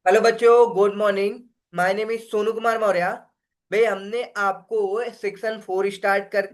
Hello बच्चों, good morning. My name is Sonu Kumar Maurya. भाई हमने आपको सेक्शन 4 स्टार्ट कर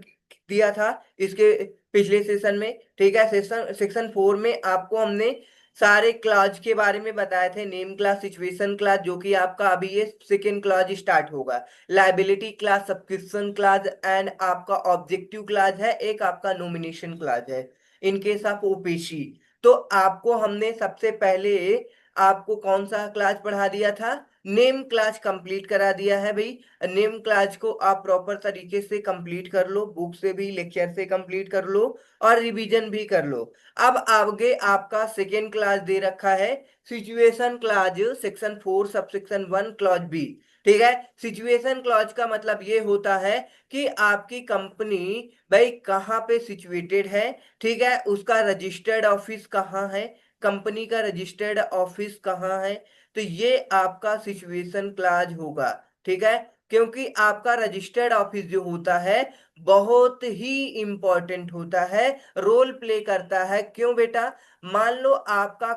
दिया था इसके पिछले सेशन में। ठीक है, सेशन सेक्शन 4 में आपको हमने सारे क्लॉज के बारे में बताए थे। नेम क्लास, सिचुएशन क्लास, जो कि आपका अभी ये सेकेंड क्लॉज स्टार्ट होगा। Liability class, subscription class and आपका ऑब्जेक्टिव क्लास है, एक आपका नोमिनेशन क्लास है इन केस ऑफ ओपीसी। तो आपको हमने सबसे पहले आपको कौन सा क्लास पढ़ा दिया था? नेम क्लास कंप्लीट करा दिया है भाई। नेम क्लास को आप प्रॉपर तरीके से कंप्लीट कर लो, बुक से भी लेक्चर से कंप्लीट कर लो और रिवीजन भी कर लो। अब आगे आपका सेकेंड क्लास दे रखा है, situation class, section 4 sub section 1 clause B. ठीक है, सिचुएशन क्लॉज का मतलब ये होता है कि आपकी कंपनी भाई कहाँ पे सिचुएटेड है। ठीक है, उसका रजिस्टर्ड ऑफिस कहाँ है, कंपनी का रजिस्टर्ड ऑफिस कहाँ है। तो ये आपका सिचुएशन क्लाज होगा। ठीक है, क्योंकि आपका रजिस्टर्ड ऑफिस जो होता है बहुत ही इंपॉर्टेंट होता है, रोल प्ले करता है। क्यों बेटा? मान लो आपका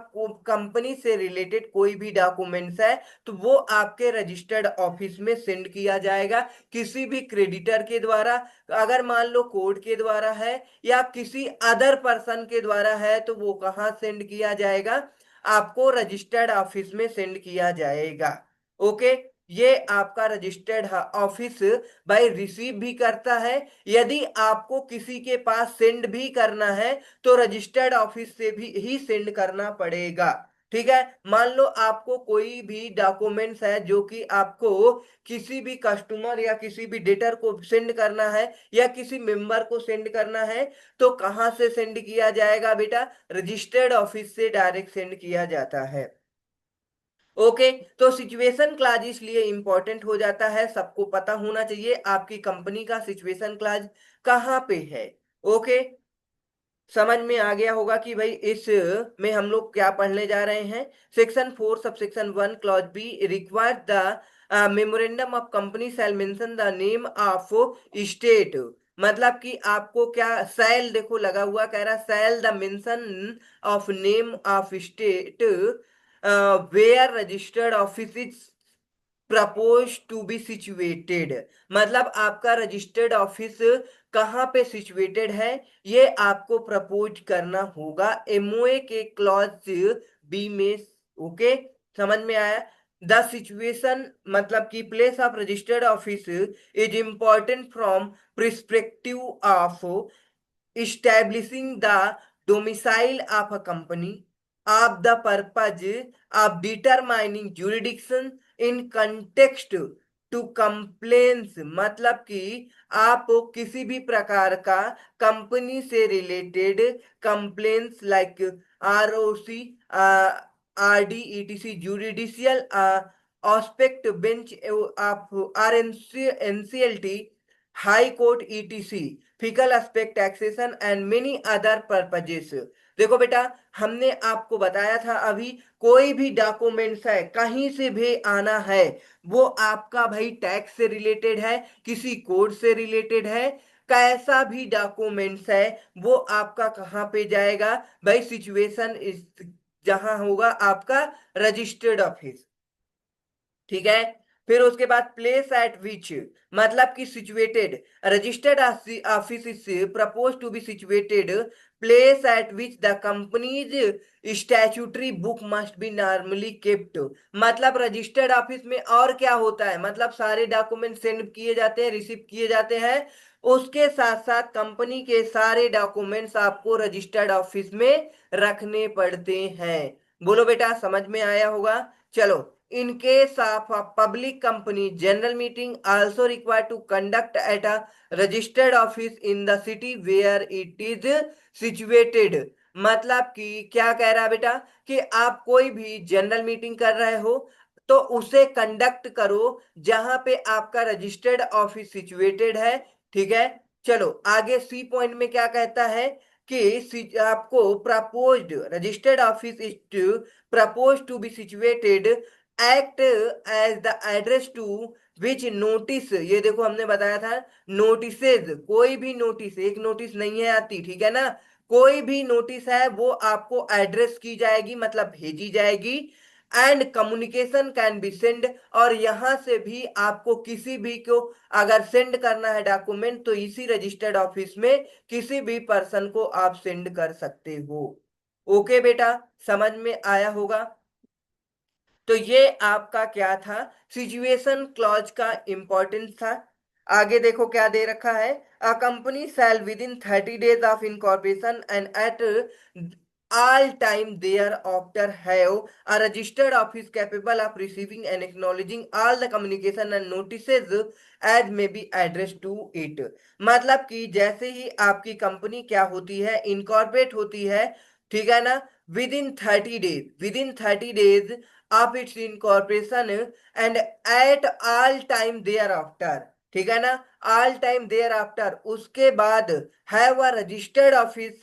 कंपनी से रिलेटेड कोई भी डॉक्यूमेंट्स है तो वो आपके रजिस्टर्ड ऑफिस में सेंड किया जाएगा किसी भी क्रेडिटर के द्वारा। अगर मान लो कोर्ट के द्वारा है या किसी अदर पर्सन के द्वारा है तो वो कहाँ सेंड किया जाएगा? आपको रजिस्टर्ड ऑफिस में सेंड किया जाएगा। ओके, ये आपका रजिस्टर्ड ऑफिस भाई रिसीव भी करता है। यदि आपको किसी के पास सेंड भी करना है तो रजिस्टर्ड ऑफिस से भी ही सेंड करना पड़ेगा। ठीक है, मान लो आपको कोई भी डॉक्यूमेंट्स है जो कि आपको किसी भी कस्टमर या किसी भी डेटर को सेंड करना है या किसी मेंबर को सेंड करना है, तो कहां से सेंड किया जाएगा बेटा? रजिस्टर्ड ऑफिस से डायरेक्ट सेंड किया जाता है। ओके, तो सिचुएशन क्लाज इसलिए इंपॉर्टेंट हो जाता है, सबको पता होना चाहिए आपकी कंपनी का सिचुएशन क्लाज कहाँ पे है। ओके, समझ में आ गया होगा कि भाई इस में हम लोग क्या पढ़ने जा रहे हैं। Section 4 sub section 1 clause be require the memorandum of company shell mention the name of state. मतलब कि आपको क्या शैल, देखो लगा हुआ कह रहा shall the mention of name of state where registered office is propose to be situated. मतलब आपका रजिस्टर्ड ऑफिस कहाँ पे सिचुएटेड है ये आपको प्रपोज करना होगा एमओए के क्लॉज बी में। ओके, समझ में आया? द सिचुएशन मतलब कि place of registered office is important from perspective of establishing the domicile of a company, of the purpose of determining jurisdiction in context to complaints। मतलब कि आप किसी भी प्रकार का कंपनी से related complaints like ROC, RD, ETC, judicial aspect bench of R NCLT, high court ETC, fiscal aspect, taxation and many other purposes. देखो बेटा, हमने आपको बताया था अभी कोई भी डॉक्यूमेंट्स है कहीं से भी आना है, वो आपका भाई टैक्स से रिलेटेड है, किसी कोड से रिलेटेड है, कैसा भी डॉक्यूमेंट्स है वो आपका कहाँ पे जाएगा भाई? सिचुएशन इस जहां होगा आपका रजिस्टर्ड ऑफिस। ठीक है, फिर उसके बाद प्लेस एट विच मतलब कि situated, registered office is propose to be situated place at which the company's statutory book must be normally kept. मतलब रजिस्टर्ड ऑफिस में और क्या होता है, मतलब सारे डॉक्यूमेंट सेंड किए जाते हैं, रिसीव किए जाते हैं, उसके साथ साथ कंपनी के सारे डॉक्यूमेंट्स आपको रजिस्टर्ड ऑफिस में रखने पड़ते हैं। बोलो बेटा, समझ में आया होगा? चलो, in case of a public company general meeting also required to conduct at a registered office in the city where it is situated। मतलब कि क्या कह रहा है बेटा कि आप कोई भी जनरल मीटिंग कर रहे हो तो उसे कंडक्ट करो जहां पे आपका रजिस्टर्ड ऑफिस सिचुएटेड है। ठीक है, चलो आगे सी पॉइंट में क्या कहता है कि आपको proposed registered office is to propose to be situated act as the address to which notice. ये देखो हमने बताया था नोटिसेज, कोई भी नोटिस, एक नोटिस नहीं है आती, ठीक है ना, कोई भी नोटिस है वो आपको एड्रेस की जाएगी मतलब भेजी जाएगी and communication can be send, और यहां से भी आपको किसी भी को अगर सेंड करना है डॉक्यूमेंट तो इसी रजिस्टर्ड ऑफिस में किसी भी पर्सन को आप सेंड कर सकते हो। ओके बेटा, समझ में आया होगा। तो ये आपका क्या था, सिचुएशन क्लॉज का इंपॉर्टेंस था। आगे देखो क्या दे रखा है, a company shall within 30 days of incorporation and at all time thereafter have a registered office capable of receiving and acknowledging all the communication and notices as may be addressed to it। मतलब कि जैसे ही आपकी company क्या होती है, incorporate होती है, ठीक है ना, with in 30 days of its incorporation and at all time thereafter, ठीक है ना, ऑल टाइम देयर आफ्टर, उसके बाद have a registered office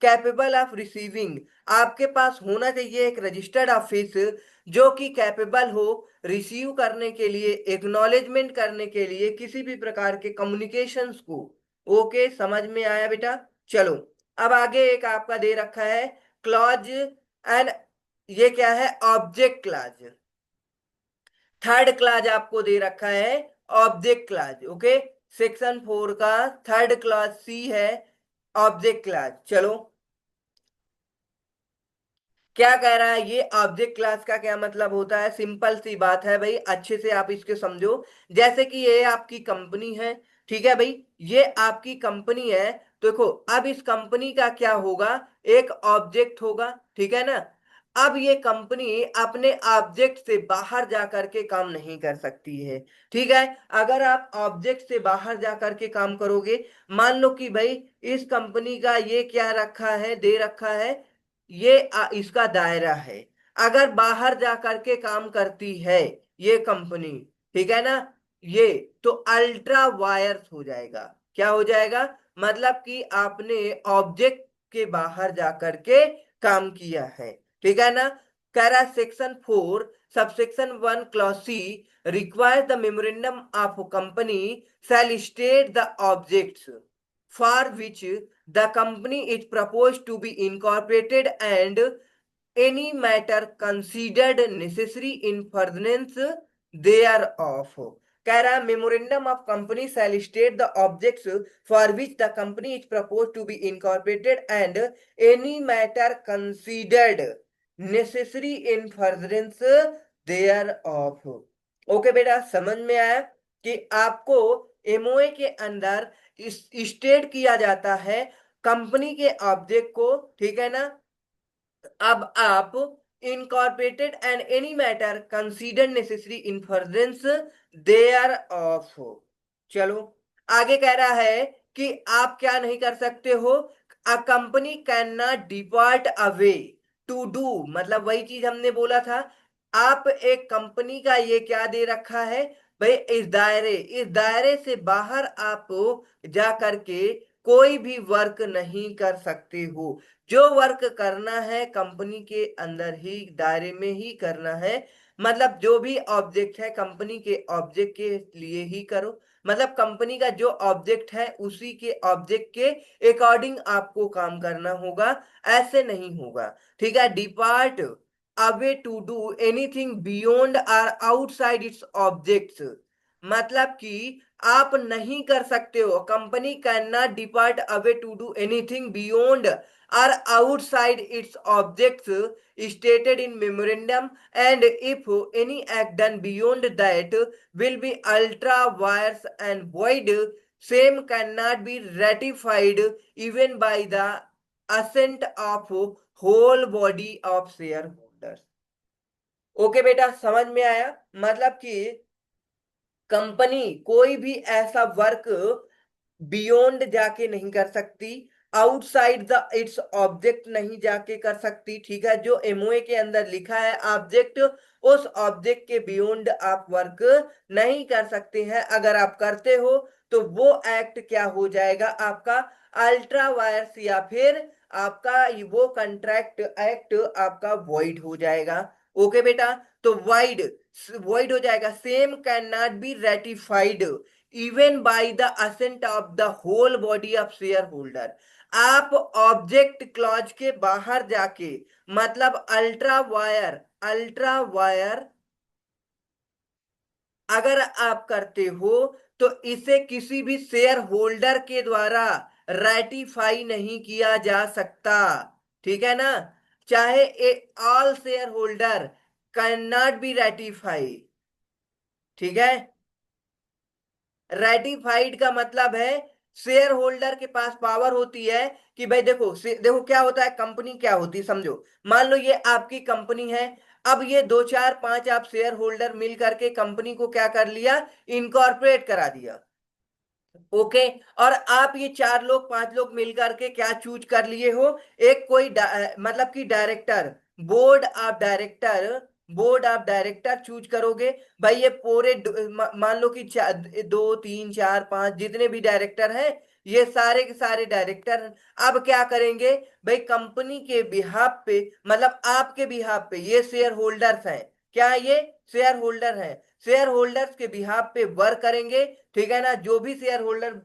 capable of receiving, आपके पास होना चाहिए एक रजिस्टर्ड ऑफिस जो कि कैपेबल हो रिसीव करने के लिए, एक्नॉलेजमेंट करने के लिए किसी भी प्रकार के कम्युनिकेशंस को। ओके, समझ में आया बेटा। चलो, अब आगे एक आपका दे रखा है क्लॉज एंड, ये क्या है, ऑब्जेक्ट क्लॉज। थर्ड क्लॉज आपको दे रखा है ऑब्जेक्ट क्लॉज। ओके, सेक्शन 4 का थर्ड क्लॉज सी है ऑब्जेक्ट क्लॉज। चलो, क्या कह रहा है ये ऑब्जेक्ट क्लास का क्या मतलब होता है, सिंपल सी बात है भाई, अच्छे से आप इसके समझो। जैसे कि ये आपकी कंपनी है, ठीक है भाई, ये आपकी कंपनी है, तो देखो अब इस कंपनी का क्या होगा, एक ऑब्जेक्ट होगा, ठीक है ना। अब ये कंपनी अपने ऑब्जेक्ट से बाहर जा करके काम नहीं कर सकती है, ठीक है। अगर आप ऑब्जेक्ट से बाहर जा करके काम करोगे, मान लो कि भाई इस कंपनी का ये क्या रखा है, दे रखा है, ये इसका दायरा है, अगर बाहर जा करके काम करती है ये कंपनी, ठीक है ना, ये तो अल्ट्रा वायर्स हो जाएगा। क्या हो जाएगा, मतलब कि आपने ऑब्जेक्ट के बाहर जा करके काम किया है, ठीक है ना। कह रहा section 4 subsection 1 clause c requires the memorandum of company shall state the objects for which the company is proposed to be incorporated and any matter considered necessary in furtherance thereof। कह रहा है memorandum of company shall state the objects for which the company is propose to be incorporated and any matter considered necessary in furtherance thereof. Okay बेटा, समझ में आया कि आपको MOA के अंदर स्टेट किया जाता है कंपनी के ऑब्जेक्ट को, ठीक है ना। अब आप incorporated and any matter consider necessary in furtherance thereof. चलो, आगे कह रहा है कि आप क्या नहीं कर सकते हो, a company can not depart away to do, मतलब वही चीज हमने बोला था, आप एक कंपनी का ये क्या दे रखा है भाई, इस दायरे से बाहर आप जा करके कोई भी वर्क नहीं कर सकते हो। जो वर्क करना है कंपनी के अंदर ही, दायरे में ही करना है, मतलब जो भी ऑब्जेक्ट है कंपनी के ऑब्जेक्ट के लिए ही करो, मतलब कंपनी का जो ऑब्जेक्ट है उसी के ऑब्जेक्ट के अकॉर्डिंग आपको काम करना होगा, ऐसे नहीं होगा, ठीक है। Depart away to do anything beyond or outside its objects, मतलब कि आप नहीं कर सकते हो, company can not depart away to do anything beyond are outside its objects stated in memorandum, and if any act done beyond that will be ultra vires and void, same cannot be ratified even by the assent of whole body of shareholders। Okay बेटा, समझ में आया, मतलब कि company कोई भी ऐसा work beyond जाके नहीं कर सकती, आउटसाइड द इट्स ऑब्जेक्ट नहीं जाके कर सकती, ठीक है। जो एमओए के अंदर लिखा है ऑब्जेक्ट, उस ऑब्जेक्ट के बियॉन्ड आप वर्क नहीं कर सकते हैं। अगर आप करते हो तो वो एक्ट क्या हो जाएगा आपका, अल्ट्रा वायर्स, या फिर आपका वो कंट्रैक्ट एक्ट आपका वॉइड हो जाएगा। ओके बेटा, तो वाइड वॉइड हो जाएगा, same can not be ratified even by the assent of the whole body of share holder. आप ऑब्जेक्ट क्लॉज के बाहर जाके, मतलब अल्ट्रा वायर अगर आप करते हो, तो इसे किसी भी शेयर होल्डर के द्वारा रेटिफाई नहीं किया जा सकता। ठीक है ना? चाहे a all shareholder can not be ratify. ठीक है? रेटिफाइड का मतलब है शेयर होल्डर के पास पावर होती है कि भाई देखो देखो क्या होता है, कंपनी क्या होती है समझो। मान लो ये आपकी कंपनी है। अब ये दो चार पांच आप शेयर होल्डर मिल करके कंपनी को क्या कर लिया, इनकॉर्पोरेट करा दिया। ओके। और आप ये चार लोग पांच लोग मिलकर के क्या चूज कर लिए हो, एक कोई मतलब कि director, board of director, board of director choose करोगे। भाई ये पूरे मान लो कि दो तीन चार पांच जितने भी डायरेक्टर हैं, ये सारे के सारे डायरेक्टर अब क्या करेंगे, भाई कंपनी के बिहाफ पे, मतलब आपके बिहाफ पे ये शेयर होल्डर्स हैं। क्या ये शेयर होल्डर हैं? शेयर होल्डर्स के बिहाफ पे वर्क करेंगे। ठीक है ना? जो भी शेयर होल्डर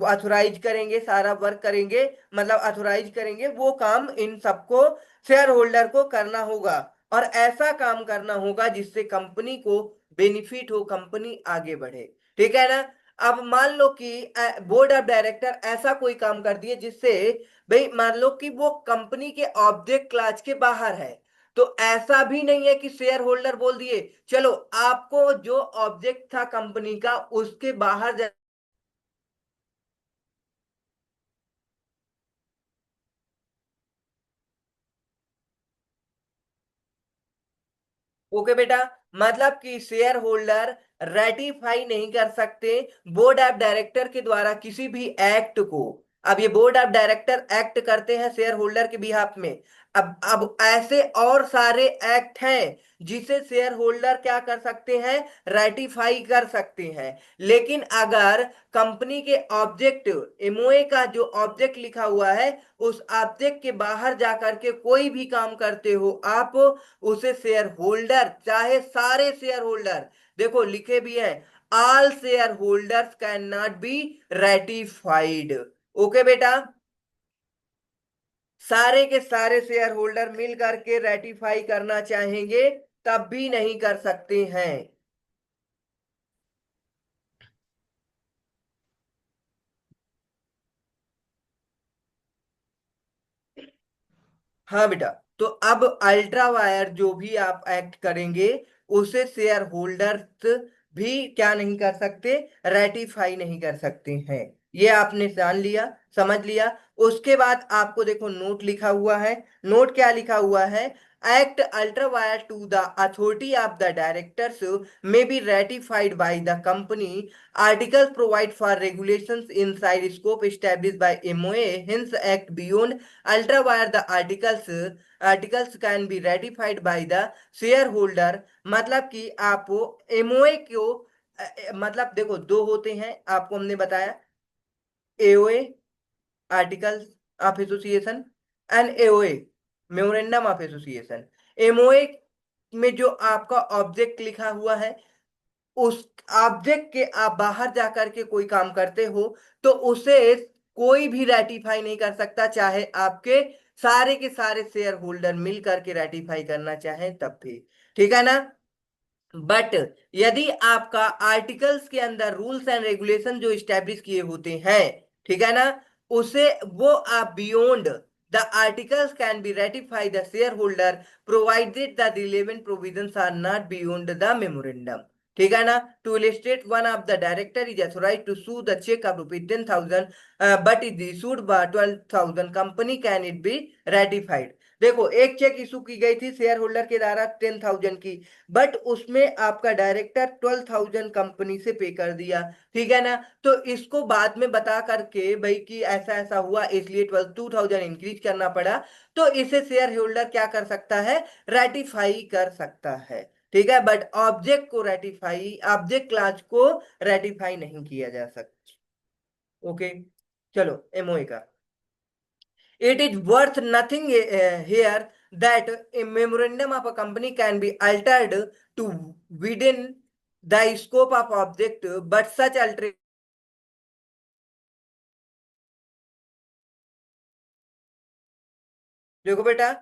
अथोराइज करेंगे, सारा वर्क करेंगे, मतलब अथोराइज करेंगे, वो काम इन सबको शेयर होल्डर को करना होगा। और ऐसा काम करना होगा जिससे कंपनी को बेनिफिट हो, कंपनी आगे बढ़े। ठीक है ना? अब मान लो कि बोर्ड ऑफ डायरेक्टर ऐसा कोई काम कर दिए जिससे, भाई मान लो कि वो कंपनी के ऑब्जेक्ट क्लास के बाहर है, तो ऐसा भी नहीं है कि शेयर होल्डर बोल दिए चलो आपको जो ऑब्जेक्ट था कंपनी का उसके बाहर ओके बेटा, मतलब कि शेयर होल्डर रेटिफाई नहीं कर सकते बोर्ड ऑफ डायरेक्टर के द्वारा किसी भी एक्ट को। अब ये बोर्ड ऑफ डायरेक्टर एक्ट करते हैं शेयर होल्डर के बिहाफ में। अब ऐसे और सारे एक्ट हैं जिसे शेयर होल्डर क्या कर सकते हैं, रेटिफाई कर सकते हैं। लेकिन अगर कंपनी के ऑब्जेक्ट, एमओए का जो ऑब्जेक्ट लिखा हुआ है, उस ऑब्जेक्ट के बाहर जाकर के कोई भी काम करते हो आप, उसे शेयर होल्डर, चाहे सारे शेयर होल्डर, देखो लिखे भी है, all share holders can not be ratified. Okay बेटा? सारे के सारे शेयर होल्डर मिल करके रेटिफाई करना चाहेंगे तब भी नहीं कर सकते हैं। हाँ बेटा। तो अब अल्ट्रा वायर जो भी आप एक्ट करेंगे, उसे शेयर होल्डर्स भी क्या नहीं कर सकते, रेटिफाई नहीं कर सकते हैं। ये आपने जान लिया, समझ लिया। उसके बाद आपको देखो नोट लिखा हुआ है। नोट क्या लिखा हुआ है, act ultra vires to the authority of the directors may be ratified by the company. Articles provide for regulations inside scope established by MOA. Hence, act beyond ultra wire the articles can be ratified by the shareholder। मतलब कि आप MOA को मतलब देखो दो होते हैं, आपको हमने बताया, AOA articles of association and AOA memorandum of association. MOA में जो आपका ऑब्जेक्ट लिखा हुआ है, उस ऑब्जेक्ट के आप बाहर जाकर के कोई काम करते हो, तो उसे कोई भी रेटिफाई नहीं कर सकता, चाहे आपके सारे के सारे शेयर होल्डर मिल करके रेटिफाई करना चाहें तब भी। ठीक है ना? बट यदि आपका आर्टिकल्स के अंदर रूल्स एंड रेगुलेशन जो स्टैब्लिश किए होते हैं, ठीक है ना, उसे वो आप beyond the articles can be ratify the share holder provided the relevant provisions are not beyond the memorandum. ठीक है ना? To illustrate, one of the director is authorised to sue the cheque of ₹10,000 but is issued by 12,000 company can it be ratified. देखो एक check issue की गई थी share holder के द्वारा 10,000 की, बट उसमें आपका डायरेक्टर 12,000 कंपनी से पे कर दिया। ठीक है ना? तो इसको बाद में बता करके भाई कि ऐसा ऐसा हुआ इसलिए 2,000 इंक्रीज करना पड़ा, तो इसे शेयर होल्डर क्या कर सकता है, रेटिफाई कर सकता है। ठीक है? बट ऑब्जेक्ट को रेटिफाई, ऑब्जेक्ट क्लास को रेटिफाई नहीं किया जा सकता। ओके। चलो एमओए का, it is worth nothing here that a memorandum of a company can be altered to within the scope of object, but such alteration देखो बेटा,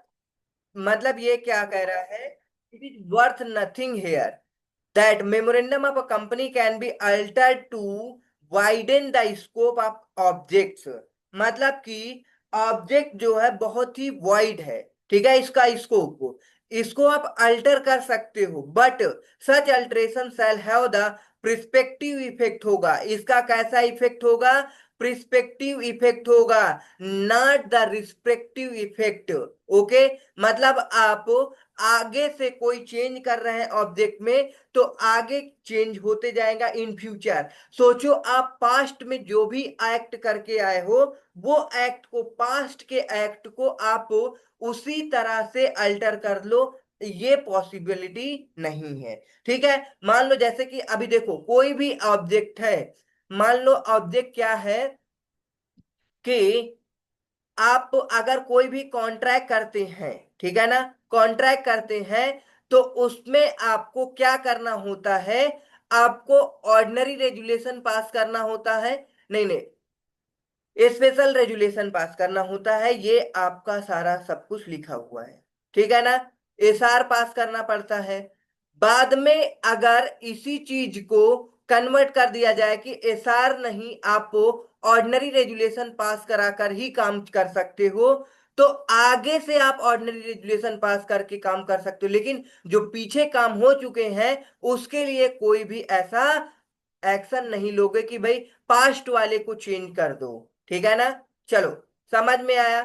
मतलब ये क्या कह रहा है, it is worth nothing here that memorandum of a company can be altered to widen the scope of objects. मतलब कि ऑब्जेक्ट जो है बहुत ही वाइड है, ठीक है, इसका स्कोप, इसको आप अल्टर कर सकते हो, but such alteration shall have the perspective effect, होगा इसका कैसा इफेक्ट होगा, प्रिस्पेक्टिव इफेक्ट होगा, not the respective effect. Okay, मतलब आप आगे से कोई चेंज कर रहे हैं ऑब्जेक्ट में, तो आगे चेंज होते जाएगा इन फ्यूचर। सोचो आप पास्ट में जो भी एक्ट करके आए हो, वो एक्ट को, पास्ट के एक्ट को आप उसी तरह से अल्टर कर लो, ये पॉसिबिलिटी नहीं है। ठीक है, मान लो जैसे कि अभी देखो कोई भी ऑब्जेक्ट है, मान लो ऑब्जेक्ट क्या है कि आप अगर कोई भी कॉन्ट्रैक्ट करते हैं, ठीक है ना, कॉन्ट्रैक्ट करते हैं, तो उसमें आपको क्या करना होता है, आपको ऑर्डिनरी रेजुलेशन पास करना होता है, नहीं नहीं, स्पेशल रेजुलेशन पास करना होता है, ये आपका सारा सब कुछ लिखा हुआ है, ठीक है ना, एसआर पास करना पड़ता है। बाद में अगर इसी चीज को कन्वर्ट कर दिया जाए कि एसआर नहीं, आप ऑर्डिनरी रेजुलेशन पास कराकर ही काम कर सकते हो, तो आगे से आप ऑर्डिनरी रेजुलेशन पास करके काम कर सकते हो, लेकिन जो पीछे काम हो चुके हैं उसके लिए कोई भी ऐसा एक्शन नहीं लोगे कि भाई पास्ट वाले को चेंज कर दो। ठीक है ना, चलो, समझ में आया।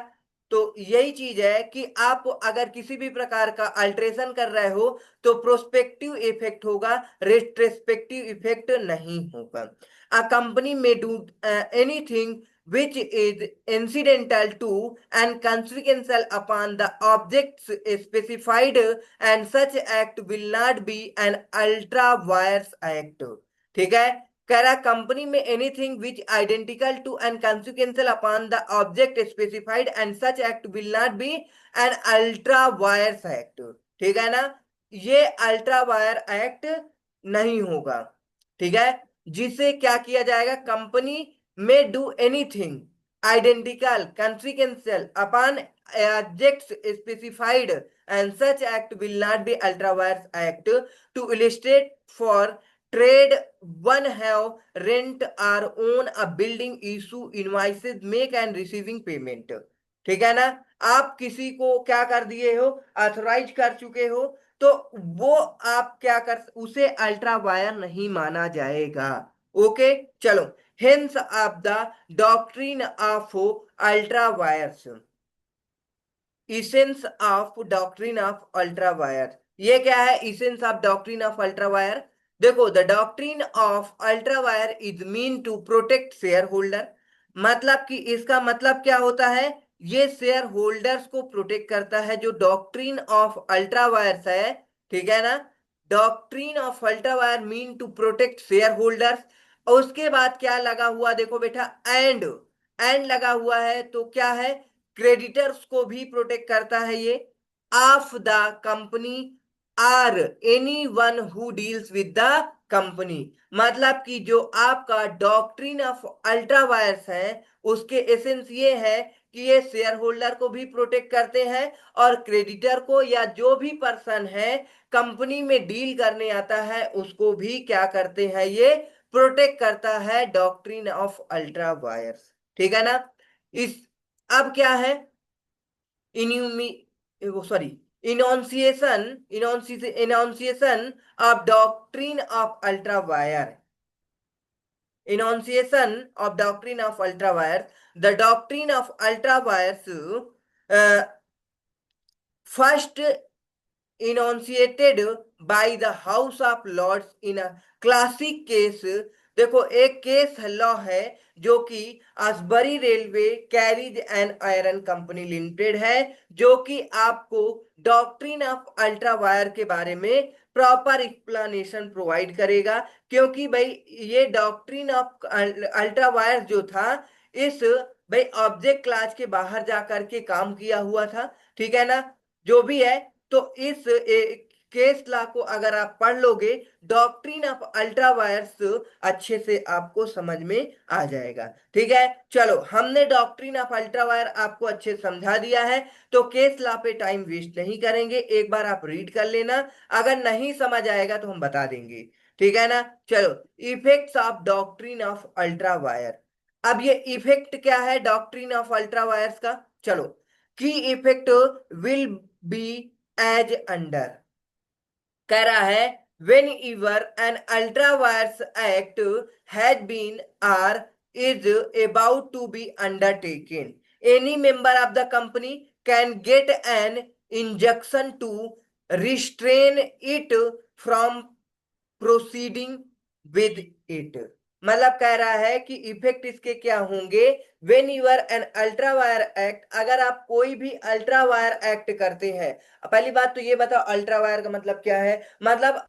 तो यही चीज है कि आप अगर किसी भी प्रकार का अल्ट्रेशन कर रहे हो तो प्रोस्पेक्टिव इफेक्ट होगा, रेट्रोस्पेक्टिव इफेक्ट नहीं होगा। अ कंपनी में do anything which is incidental to and consequential upon the objects specified, and such act will not be an ultra vires act। ठीक है, कह रहा कंपनी में anything which identical to and consequential upon the object specified and such act will not be an ultra vires act. ठीक है ना, ये ultra vires act नहीं होगा। ठीक है, जिसे क्या किया जाएगा, कंपनी में do anything identical consequential upon objects specified and such act will not be ultra vires act. To illustrate for trade, one have rent or own a building, issue invoices, make and receiving payment। ठीक है ना, आप किसी को क्या कर दिए हो, ऑथोराइज कर चुके हो, तो वो आप क्या कर, उसे अल्ट्रा वायर नहीं माना जाएगा। ओके, चलो, hence of the doctrine of ultra vires, essence of doctrine of ultra vires. ये क्या है, essence of doctrine of ultra vires? देखो, the doctrine of ultra vires is mean to protect shareholder. मतलब कि इसका मतलब क्या होता है, ये शेयर होल्डर्स को प्रोटेक्ट करता है, जो डॉक्ट्रिन ऑफ अल्ट्रा वायर्स है। ठीक है ना, doctrine of ultra vires mean to protect share holders. और उसके बाद क्या लगा हुआ, देखो बेटा, एंड लगा हुआ है, तो क्या है, क्रेडिटर्स को भी प्रोटेक्ट करता है ये, of the company or any one who deals with the company. मतलब कि जो आपका डॉक्ट्रिन ऑफ अल्ट्रा वायर्स है, उसके एसेंस ये है कि ये शेयर होल्डर को भी प्रोटेक्ट करते हैं, और क्रेडिटर को या जो भी पर्सन है कंपनी में डील करने आता है उसको भी क्या करते हैं, ये प्रोटेक्ट करता है डॉक्ट्रिन ऑफ अल्ट्रा वायर्स। ठीक है ना, इस, अब क्या है, इन्यूमी, वो sorry, enunciation, enunciation of doctrine of ultra vires, enunciation of doctrine of ultra vires. The doctrine of ultra vires first enunciated by the House of Lords in a classic case. देखो, एक केस लॉ है जो कि Ashbury railway carriage and iron company limited है, जो कि आपको doctrine of ultra wire के बारे में प्रॉपर एक्सप्लेनेशन प्रोवाइड करेगा। क्योंकि भाई ये डॉक्ट्रिन ऑफ अल्ट्रा वायर जो था, इस भाई ऑब्जेक्ट क्लास के बाहर जाकर के काम किया हुआ था। ठीक है ना, जो भी है, तो इस केस लॉ को अगर आप पढ़ लोगे, डॉक्ट्रिन ऑफ अल्ट्रा वायर्स अच्छे से आपको समझ में आ जाएगा। ठीक है, चलो हमने डॉक्ट्रिन ऑफ अल्ट्रा वायर आपको अच्छे से समझा दिया है, तो केस लॉ पे टाइम वेस्ट नहीं करेंगे, एक बार आप रीड कर लेना, अगर नहीं समझ आएगा तो हम बता देंगे। ठीक है ना, चलो effects of doctrine of ultra wire. अब ये इफेक्ट क्या है डॉक्ट्रिन ऑफ अल्ट्रा वायर्स का, चलो की effect will be as under, कह रहा है whenever an ultra vires act has been or is about to be undertaken, any member of the company can get an injunction to restrain it from proceeding with it. मतलब कह रहा है कि effect इसके क्या होंगे, when you're an ultra vires act, अगर आप कोई भी अल्ट्रा वायर एक्ट करते हैं। पहली बात तो ये बताओ अल्ट्रा वायर का मतलब क्या है, मतलब